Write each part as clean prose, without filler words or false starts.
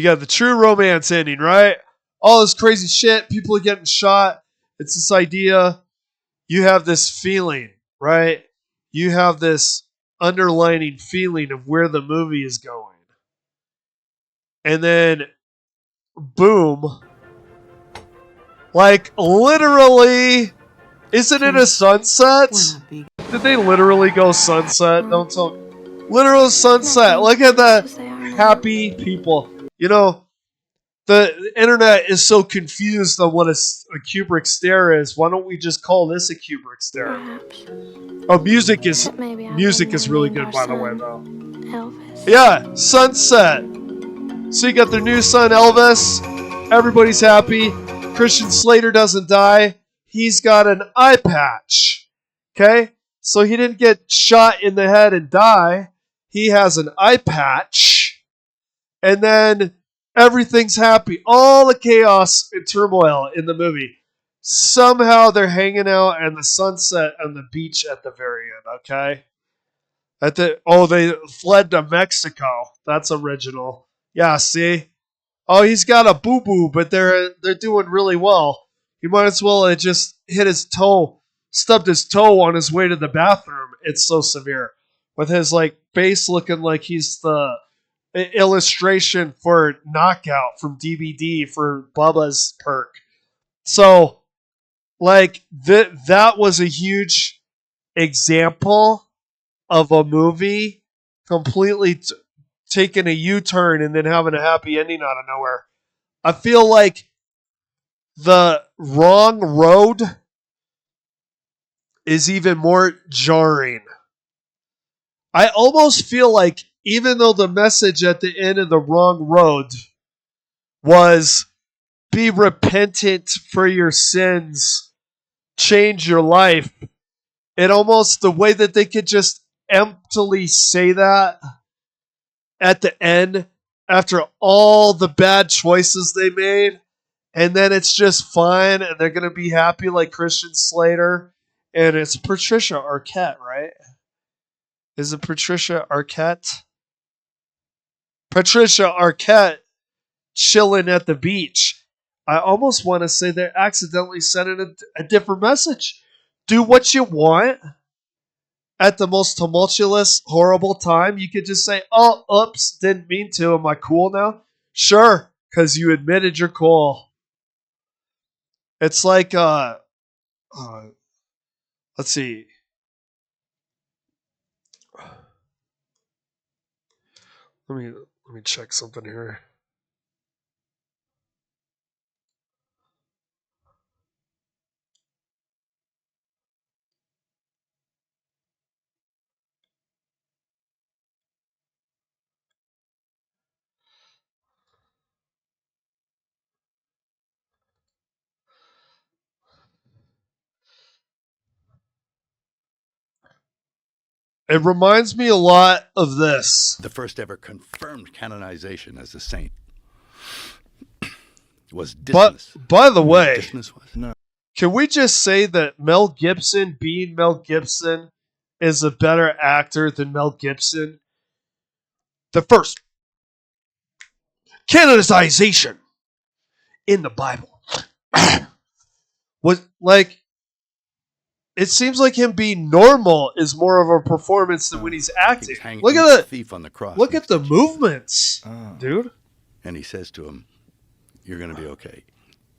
You got the true romance ending, right? All this crazy shit, people are getting shot. It's this idea. You have this feeling, right? You have this underlining feeling of where the movie is going. And then, boom. Like, literally, isn't it a sunset? Did they literally go sunset? Don't tell me. Literal sunset. Look at the happy people. You know, the internet is so confused on what a Kubrick stare is. Why don't we just call this a Kubrick stare? Perhaps. Oh, music is really good, by the way, though. Elvis. Yeah, sunset. So you got their new son, Elvis. Everybody's happy. Christian Slater doesn't die. He's got an eye patch. Okay? So he didn't get shot in the head and die. He has an eye patch. And then everything's happy. All the chaos and turmoil in the movie. Somehow they're hanging out in the sunset on the beach at the very end, okay? They fled to Mexico. That's original. Yeah, see? Oh, he's got a boo-boo, but they're doing really well. He might as well have just stubbed his toe on his way to the bathroom. It's so severe. With his face looking like he's the illustration for Knockout from DVD for Bubba's Perk. So, that was a huge example of a movie completely taking a U-turn and then having a happy ending out of nowhere. I feel like the wrong road is even more jarring. I almost feel like even though the message at the end of the wrong road was be repentant for your sins, change your life, it almost, the way that they could just emptily say that at the end after all the bad choices they made, and then it's just fine and they're going to be happy like Christian Slater, and it's Patricia Arquette, right? Is it Patricia Arquette? Patricia Arquette chilling at the beach. I almost want to say they accidentally sent in a different message. Do what you want at the most tumultuous, horrible time. You could just say, oh, oops, didn't mean to. Am I cool now? Sure, because you admitted you're cool. It's like, let's see. Let me check something here. It reminds me a lot of this. The first ever confirmed canonization as a saint was Dismas. But, by the way, Dismas was? No. Can we just say that Mel Gibson, being Mel Gibson, is a better actor than Mel Gibson? The first canonization in the Bible was it seems like him being normal is more of a performance than when he's acting. Look at the thief on the cross. Look at the movements, dude. And he says to him, "You're going to be okay.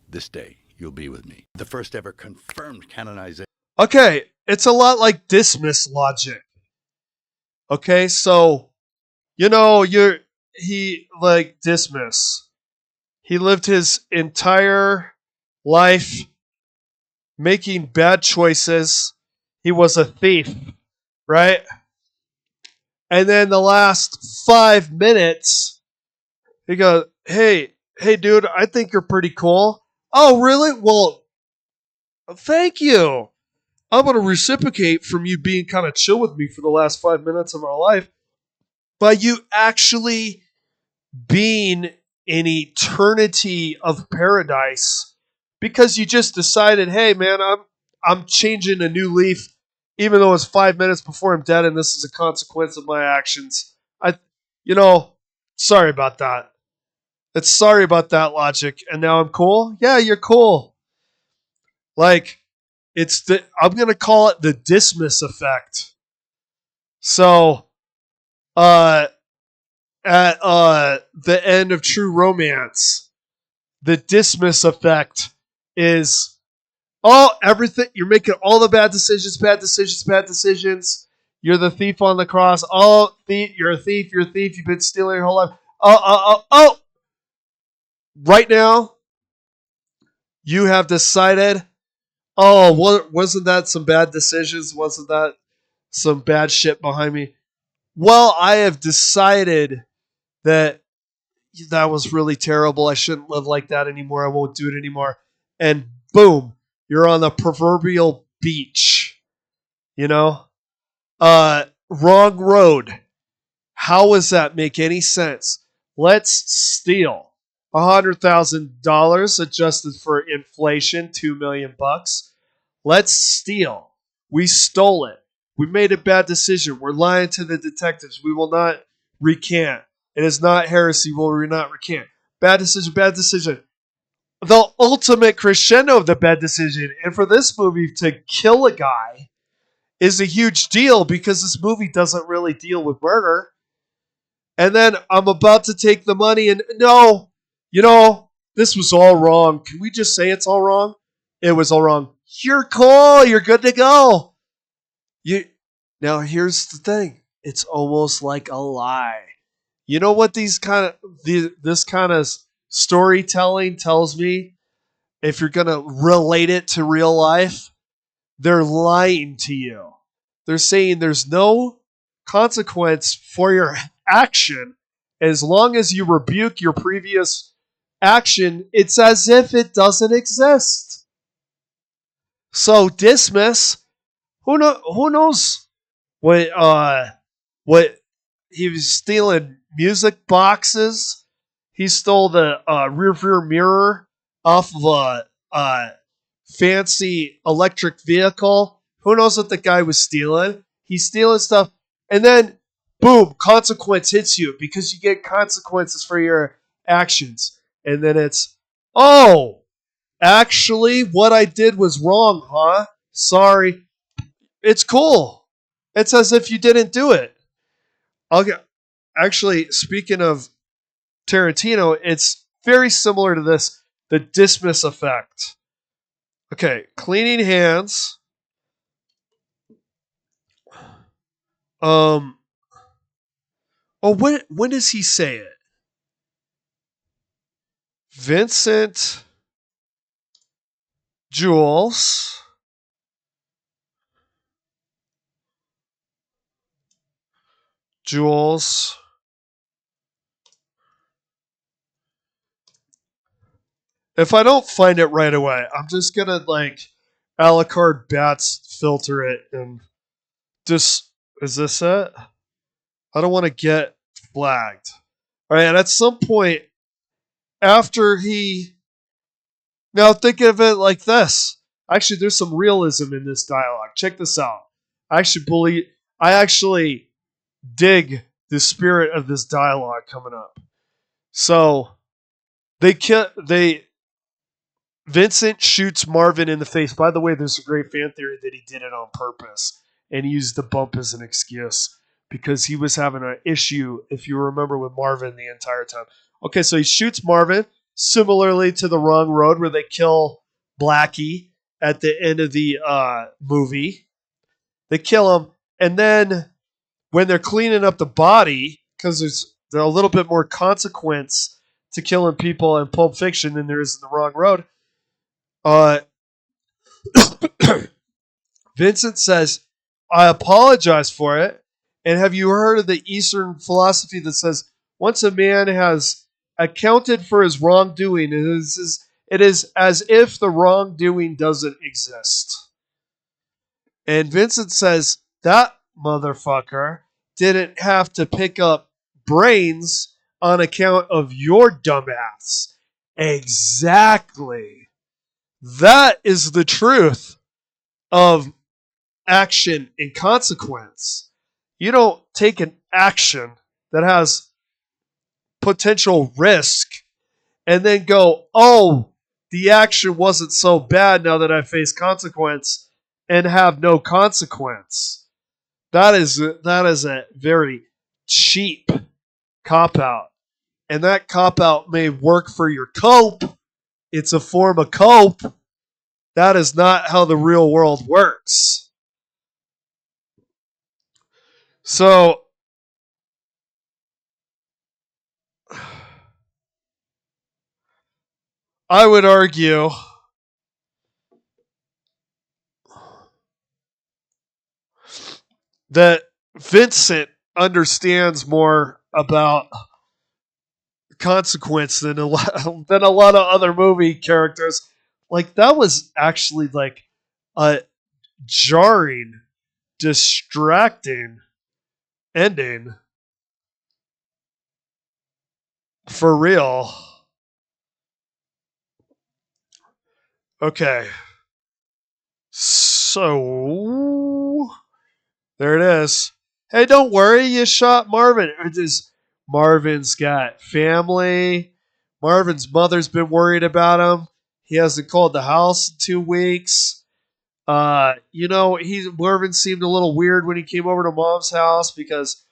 This day you'll be with me." The first ever confirmed canonization. Okay, it's a lot like Dismas logic. Okay, so Dismas. He lived his entire life making bad choices. He was a thief, right? And then the last 5 minutes, he goes, hey, dude, I think you're pretty cool. Oh, really? Well, thank you. I'm going to reciprocate from you being kind of chill with me for the last 5 minutes of our life by you actually being an eternity of paradise because you just decided, hey, man, I'm changing a new leaf, even though it's 5 minutes before I'm dead, and this is a consequence of my actions. Sorry about that. It's sorry about that, Logic. And now I'm cool? Yeah, you're cool. Like, I'm going to call it the Dismas effect. So, at the end of True Romance, the Dismas effect is, everything, you're making all the bad decisions. You're the thief on the cross. You're a thief, you've been stealing your whole life. Right now, you have decided, wasn't that some bad decisions? Wasn't that some bad shit behind me? Well, I have decided that was really terrible. I shouldn't live like that anymore. I won't do it anymore. And boom, you're on the proverbial beach. You know? Wrong road. How does that make any sense? Let's steal $100,000 adjusted for inflation, $2 million. Let's steal. We stole it. We made a bad decision. We're lying to the detectives. We will not recant. It is not heresy. Will we not recant? Bad decision, bad decision. The ultimate crescendo of the bad decision. And for this movie to kill a guy is a huge deal because this movie doesn't really deal with murder. And then I'm about to take the money and no, this was all wrong. Can we just say it's all wrong? It was all wrong. You're cool. You're good to go. Now here's the thing. It's almost like a lie. You know what this kind of storytelling tells me? If you're going to relate it to real life, they're lying to you. They're saying there's no consequence for your action as long as you rebuke your previous action. It's as if it doesn't exist. So Dismas, who knows what he was stealing music boxes. He stole the rear mirror off of a fancy electric vehicle. Who knows what the guy was stealing? He's stealing stuff. And then, boom, consequence hits you because you get consequences for your actions. And then it's, actually, what I did was wrong, huh? Sorry. It's cool. It's as if you didn't do it. Actually, speaking of Tarantino, it's very similar to this, the Dismas effect. Okay, cleaning hands. When does he say it? Vincent Jules. If I don't find it right away, I'm just gonna Alucardbatz filter it and just, is this it? I don't want to get flagged. All right, and at some point after now think of it like this. Actually, there's some realism in this dialogue. Check this out. I actually dig the spirit of this dialogue coming up. So Vincent shoots Marvin in the face. By the way, there's a great fan theory that he did it on purpose and he used the bump as an excuse because he was having an issue, if you remember, with Marvin the entire time. Okay, so he shoots Marvin, similarly to the Wrong Road where they kill Blackie at the end of the movie. They kill him, and then when they're cleaning up the body, because there's a little bit more consequence to killing people in Pulp Fiction than there is in the Wrong Road, Vincent says, I apologize for it. And have you heard of the Eastern philosophy that says once a man has accounted for his wrongdoing, it is as if the wrongdoing doesn't exist. And Vincent says, that motherfucker didn't have to pick up brains on account of your dumbass. Exactly. That is the truth of action and consequence. You don't take an action that has potential risk and then go, oh, the action wasn't so bad now that I face consequence, and have no consequence. That is a very cheap cop-out. And that cop-out may work for your cope. It's a form of cope. That is not how the real world works. So, I would argue that Vincent understands more about consequence than a lot of other movie characters. Like, that was actually like a jarring, distracting ending. For real. Okay. So there it is. Hey, don't worry, you shot Marvin. Marvin's got family. Marvin's mother's been worried about him. He hasn't called the house in 2 weeks. Marvin seemed a little weird when he came over to Mom's house because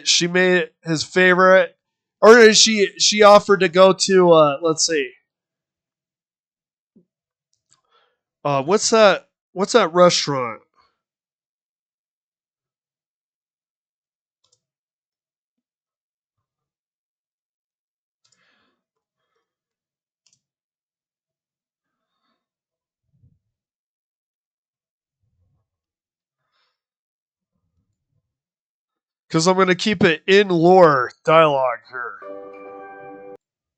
she made it his favorite, or she offered to go to let's see, what's that restaurant? Because I'm going to keep it in lore dialogue here.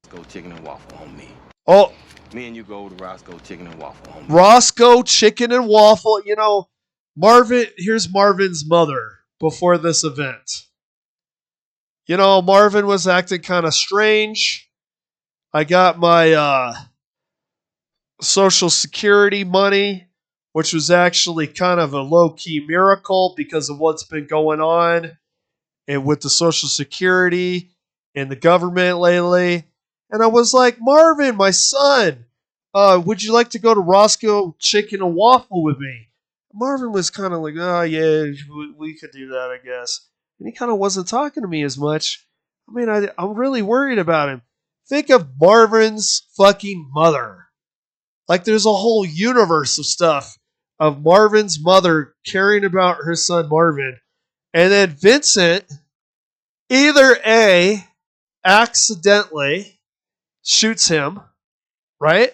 Roscoe Chicken and Waffle on me. Oh. Me and you go to Roscoe Chicken and Waffle on me. Roscoe Chicken and Waffle. You know, here's Marvin's mother before this event. You know, Marvin was acting kind of strange. I got my Social Security money, which was actually kind of a low-key miracle because of what's been going on and with the Social Security and the government lately. And I was like, Marvin, my son, would you like to go to Roscoe Chicken and Waffle with me? Marvin was kind of like, oh, yeah, we could do that, I guess. And he kind of wasn't talking to me as much. I mean, I'm really worried about him. Think of Marvin's fucking mother. Like, there's a whole universe of stuff of Marvin's mother caring about her son Marvin. And then Vincent either A, accidentally shoots him, right?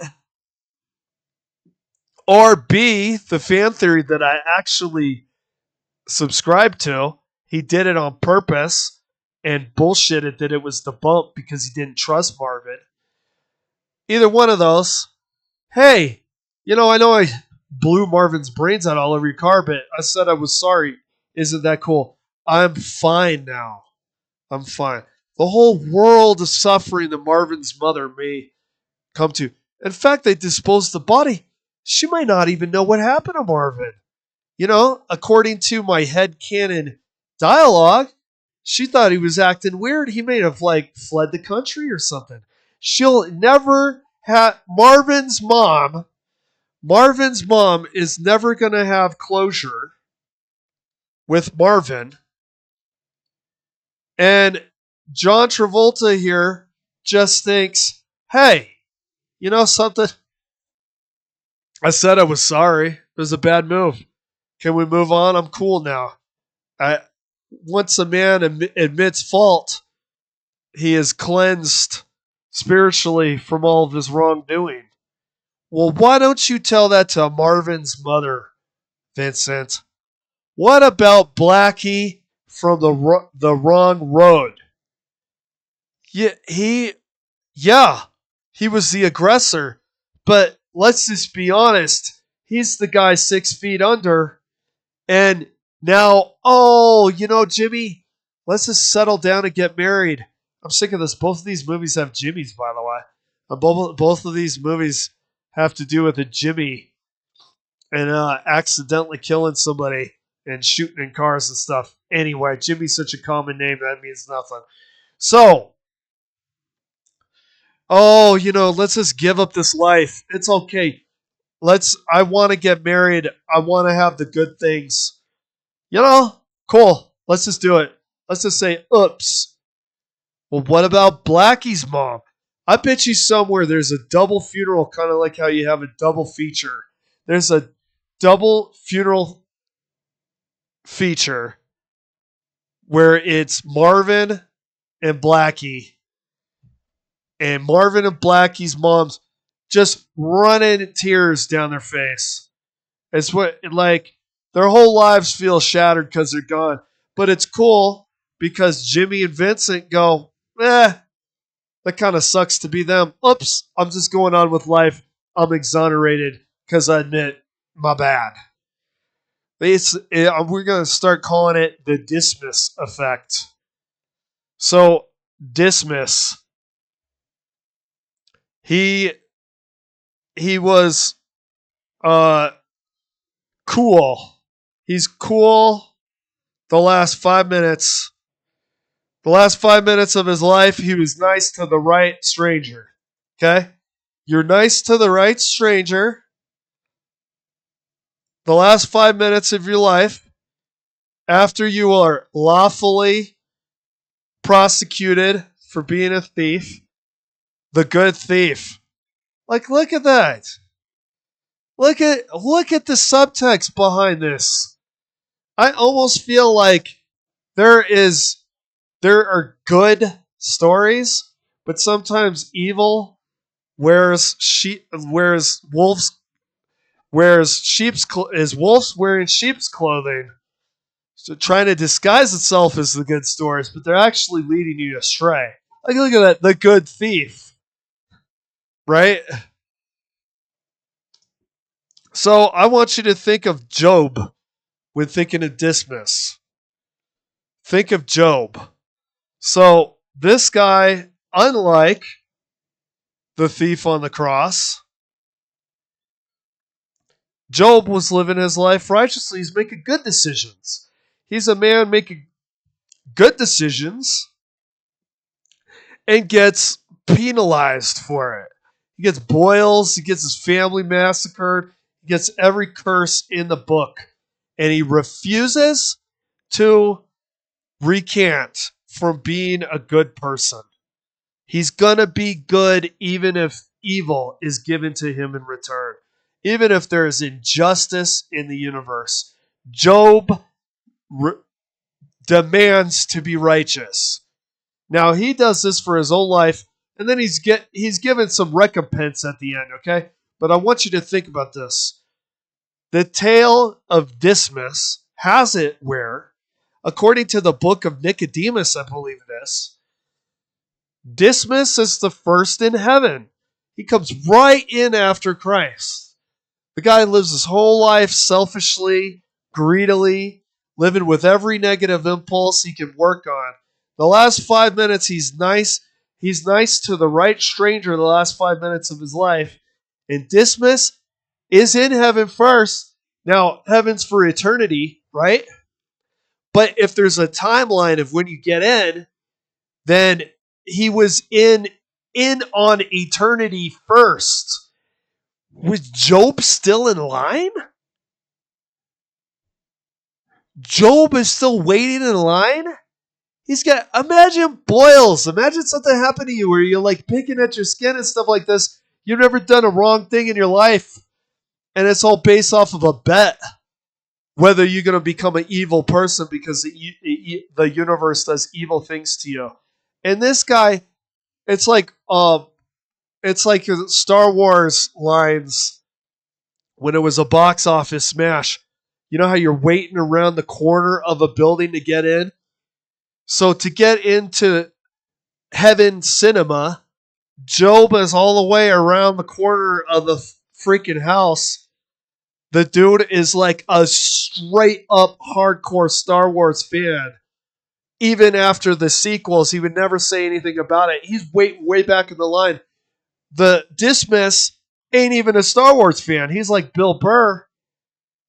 Or B, the fan theory that I actually subscribe to, he did it on purpose and bullshitted that it was the bump because he didn't trust Marvin. Either one of those. Hey, I know I blew Marvin's brains out all over your car, but I said I was sorry. Isn't that cool? I'm fine now. I'm fine. The whole world of suffering that Marvin's mother may come to. In fact, they disposed the body. She might not even know what happened to Marvin. According to my headcanon dialogue, she thought he was acting weird. He may have fled the country or something. She'll never have Marvin's mom is never going to have closure with Marvin. And John Travolta here just thinks, hey, you know something? I said I was sorry. It was a bad move. Can we move on? I'm cool now. Once a man admits fault, he is cleansed spiritually from all of his wrongdoing. Well, why don't you tell that to Marvin's mother, Vincent? What about Blackie from the Wrong Road? Yeah, he was the aggressor, but let's just be honest. He's the guy 6 feet under, and now, Jimmy, let's just settle down and get married. I'm sick of this. Both of these movies have Jimmys, by the way. Both of these movies have to do with a Jimmy and accidentally killing somebody and shooting in cars and stuff. Anyway, Jimmy's such a common name that means nothing. So, oh, let's just give up this life. It's okay. I want to get married. I want to have the good things. Cool. Let's just do it. Let's just say, oops. Well, what about Blackie's mom? I bet you somewhere there's a double funeral, kind of like how you have a double feature. There's a double funeral feature where it's Marvin and Blackie. And Marvin and Blackie's moms just running tears down their face. It's their whole lives feel shattered because they're gone. But it's cool because Jimmy and Vincent go, that kind of sucks to be them. Oops, I'm just going on with life. I'm exonerated because I admit my bad. We're going to start calling it the Dismas effect. So, Dismas, he was cool. He's cool the last 5 minutes. The last 5 minutes of his life, he was nice to the right stranger. Okay? You're nice to the right stranger. The last 5 minutes of your life, after you are lawfully prosecuted for being a thief, the good thief. Look at that. Look at the subtext behind this. I almost feel like there are good stories, but sometimes evil wears wolves wearing sheep's clothing. So trying to disguise itself as the good stories, but they're actually leading you astray. Look at that, the good thief. Right? So I want you to think of Job when thinking of Dismas. Think of Job. So this guy, unlike the thief on the cross, Job was living his life righteously. He's making good decisions. He's a man making good decisions and gets penalized for it. He gets boils. He gets his family massacred. He gets every curse in the book. And he refuses to recant from being a good person. He's going to be good even if evil is given to him in return. Even if there is injustice in the universe. Job demands to be righteous. Now, he does this for his own life, and then he's given some recompense at the end, okay? But I want you to think about this. The tale of Dismas has it where, according to the book of Nicodemus, I believe it is, Dismas is the first in heaven. He comes right in after Christ. The guy lives his whole life selfishly, greedily, living with every negative impulse he can work on. The last 5 minutes, he's nice. He's nice to the right stranger the last 5 minutes of his life. And Dismas is in heaven first. Now, heaven's for eternity, right? But if there's a timeline of when you get in, then he was in on eternity first. Was Job still in line? Job is still waiting in line? Imagine boils. Imagine something happened to you where you're like picking at your skin and stuff like this. You've never done a wrong thing in your life. And it's all based off of a bet. Whether you're going to become an evil person because the universe does evil things to you. And this guy, it's like Star Wars lines when it was a box office smash. You know how you're waiting around the corner of a building to get in? So to get into heaven cinema, Job is all the way around the corner of the freaking house. The dude is like a straight up hardcore Star Wars fan. Even after the sequels, he would never say anything about it. He's way back in the line. The Dismas ain't even a Star Wars fan. He's like Bill Burr.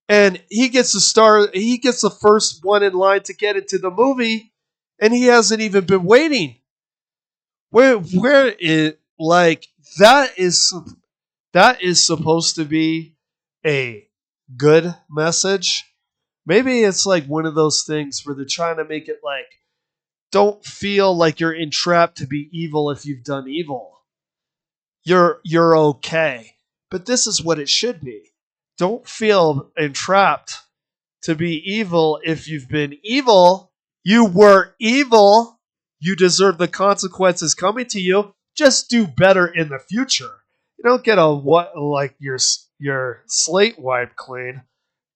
And he gets the first one in line to get into the movie, and he hasn't even been waiting. Where like that is supposed to be a good message. Maybe it's like one of those things where they're trying to make it like, don't feel like you're entrapped to be evil if you've done evil. You're okay. But this is what it should be. Don't feel entrapped to be evil if you've been evil. You were evil. You deserve the consequences coming to you. Just do better in the future. You don't get your slate wiped clean.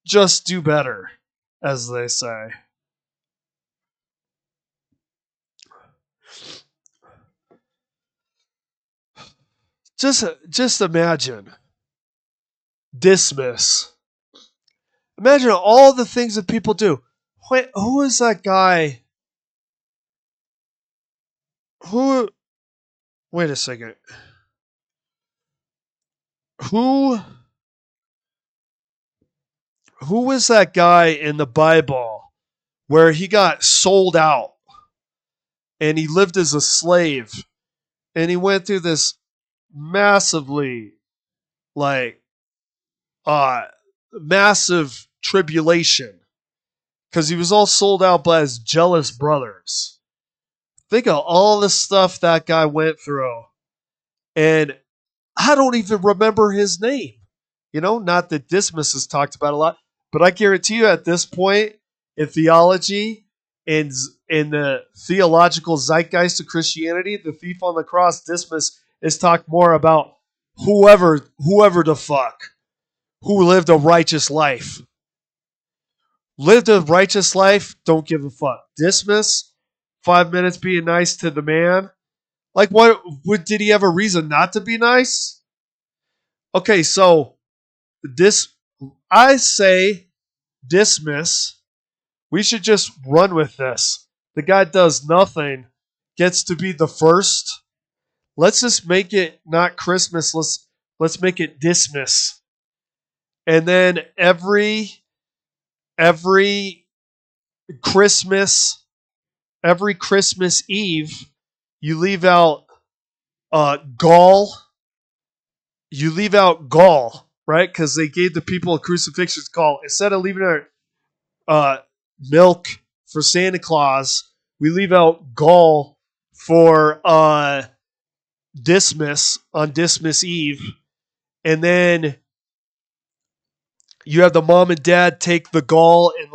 Just do better, as they say. Just imagine. Dismas. Imagine all the things that people do. Wait, who is that guy? Wait a second. Who was that guy in the Bible where he got sold out and he lived as a slave and he went through this massively massive tribulation because he was all sold out by his jealous brothers. Think of all the stuff that guy went through. And I don't even remember his name. Not that Dismas has talked about a lot, but I guarantee you at this point in theology, in the theological zeitgeist of Christianity, the thief on the cross, Dismas, is talked more about whoever the fuck who lived a righteous life. Lived a righteous life, don't give a fuck. Dismas, 5 minutes being nice to the man. Like, what did he have a reason not to be nice? Okay, so I say Dismas. We should just run with this. The guy does nothing, gets to be the first. Let's just make it not Christmas. Let's make it Dismas. And then every Christmas Eve, you leave out gall. You leave out gall, right? Because they gave the people a crucifixion gall. Instead of leaving out milk for Santa Claus, we leave out gall for Dismas on Dismas Eve. And then you have the mom and dad take the gall and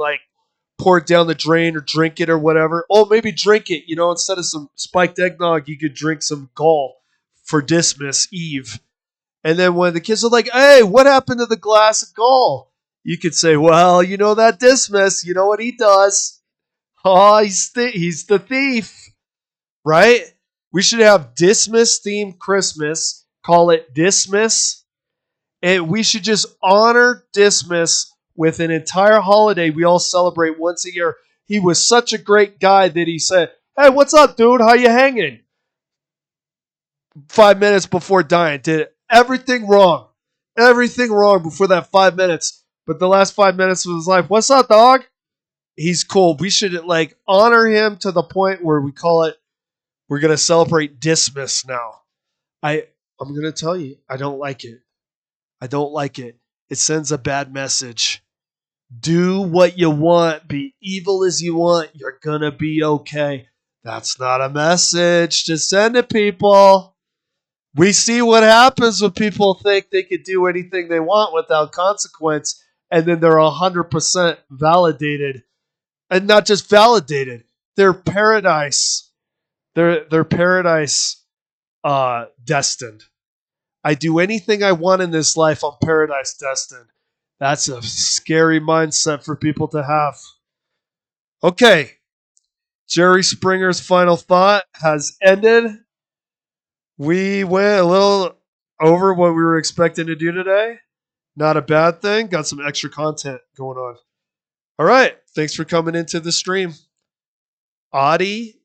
pour it down the drain or drink it or whatever. Oh, maybe drink it. Instead of some spiked eggnog, you could drink some gall for Dismas Eve. And then when the kids are like, hey, what happened to the glass of gall? You could say, well, that Dismas, you know what he does? Oh, he's the thief, right? We should have Dismas-themed Christmas, call it Dismas, and we should just honor Dismas with an entire holiday we all celebrate once a year. He was such a great guy that he said, hey, what's up, dude? How you hanging? 5 minutes before dying, did everything wrong before that 5 minutes. But the last 5 minutes of his life, what's up, dog? He's cool. We should honor him to the point where we call it, we're going to celebrate Dismas now. I'm going to tell you, I don't like it. It sends a bad message. Do what you want. Be evil as you want. You're going to be okay. That's not a message to send to people. We see what happens when people think they could do anything they want without consequence, and then they're 100% validated. And not just validated, they're paradise. They're paradise destined. I do anything I want in this life, I'm paradise destined. That's a scary mindset for people to have. Okay. Jerry Springer's final thought has ended. We went a little over what we were expecting to do today. Not a bad thing. Got some extra content going on. All right. Thanks for coming into the stream. Adios.